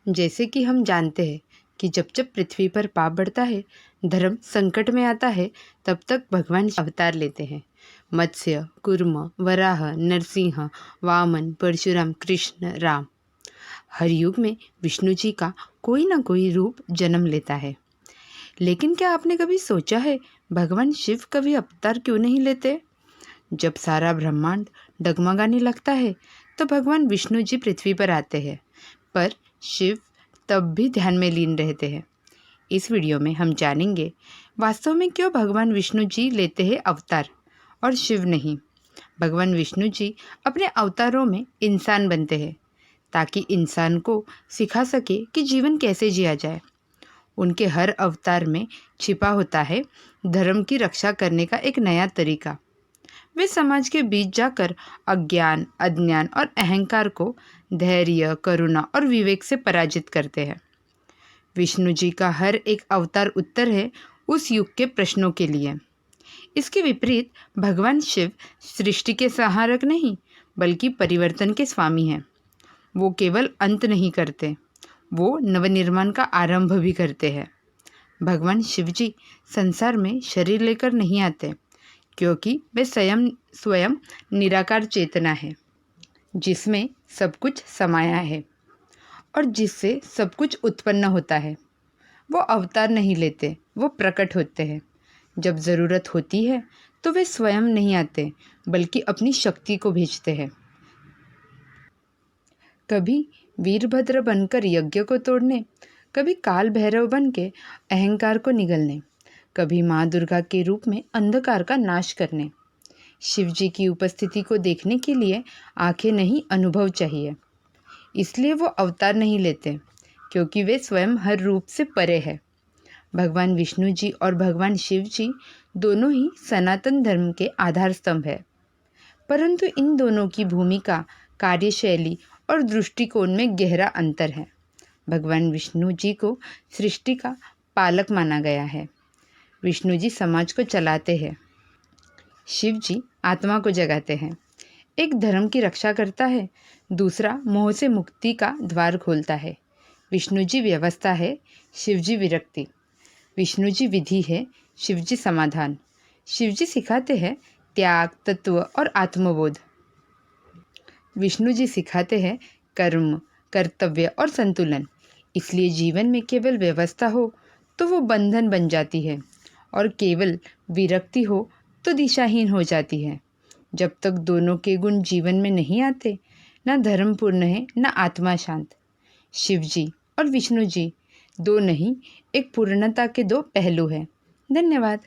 जैसे कि हम जानते हैं कि जब जब पृथ्वी पर पाप बढ़ता है, धर्म संकट में आता है, तब तक भगवान अवतार लेते हैं। मत्स्य, कूर्म, वराह, नरसिंह, वामन, परशुराम, कृष्ण, राम। हर युग में विष्णु जी का कोई ना कोई रूप जन्म लेता है। लेकिन क्या आपने कभी सोचा है भगवान शिव कभी अवतार क्यों नहीं लेते? जब सारा ब्रह्मांड डगमगाने लगता है तो भगवान विष्णु जी पृथ्वी पर आते हैं, पर शिव तब भी ध्यान में लीन रहते हैं। इस वीडियो में हम जानेंगे वास्तव में क्यों भगवान विष्णु जी लेते हैं अवतार और शिव नहीं। भगवान विष्णु जी अपने अवतारों में इंसान बनते हैं ताकि इंसान को सिखा सके कि जीवन कैसे जिया जाए। उनके हर अवतार में छिपा होता है धर्म की रक्षा करने का एक नया तरीका। वे समाज के बीच जाकर अज्ञान, अज्ञान और अहंकार को धैर्य, करुणा और विवेक से पराजित करते हैं। विष्णु जी का हर एक अवतार उत्तर है उस युग के प्रश्नों के लिए। इसके विपरीत भगवान शिव सृष्टि के संहारक नहीं, बल्कि परिवर्तन के स्वामी हैं। वो केवल अंत नहीं करते, वो नवनिर्माण का आरंभ भी करते हैं। भगवान शिव जी संसार में शरीर लेकर नहीं आते, क्योंकि वे स्वयं निराकार चेतना है, जिसमें सब कुछ समाया है और जिससे सब कुछ उत्पन्न होता है। वो अवतार नहीं लेते, वो प्रकट होते हैं। जब ज़रूरत होती है तो वे स्वयं नहीं आते, बल्कि अपनी शक्ति को भेजते हैं। कभी वीरभद्र बनकर यज्ञ को तोड़ने, कभी काल भैरव बन के अहंकार को निगलने, कभी माँ दुर्गा के रूप में अंधकार का नाश करने। शिव जी की उपस्थिति को देखने के लिए आंखें नहीं, अनुभव चाहिए। इसलिए वो अवतार नहीं लेते, क्योंकि वे स्वयं हर रूप से परे हैं। भगवान विष्णु जी और भगवान शिव जी दोनों ही सनातन धर्म के आधार स्तंभ है, परंतु इन दोनों की भूमिका, कार्यशैली और दृष्टिकोण में गहरा अंतर है। भगवान विष्णु जी को सृष्टि का पालक माना गया है। विष्णु जी समाज को चलाते हैं, शिव जी आत्मा को जगाते हैं। एक धर्म की रक्षा करता है, दूसरा मोह से मुक्ति का द्वार खोलता है। विष्णु जी व्यवस्था है, शिव जी विरक्ति। विष्णु जी विधि है, शिव जी समाधान। शिव जी सिखाते हैं त्याग, तत्व और आत्मबोध। विष्णु जी सिखाते हैं कर्म, कर्तव्य और संतुलन। इसलिए जीवन में केवल व्यवस्था हो तो वो बंधन बन जाती है, और केवल विरक्ति हो तो दिशाहीन हो जाती है। जब तक दोनों के गुण जीवन में नहीं आते, ना धर्म पूर्ण है, ना आत्मा शांत। शिव जी और विष्णु जी दो नहीं, एक पूर्णता के दो पहलू हैं। धन्यवाद।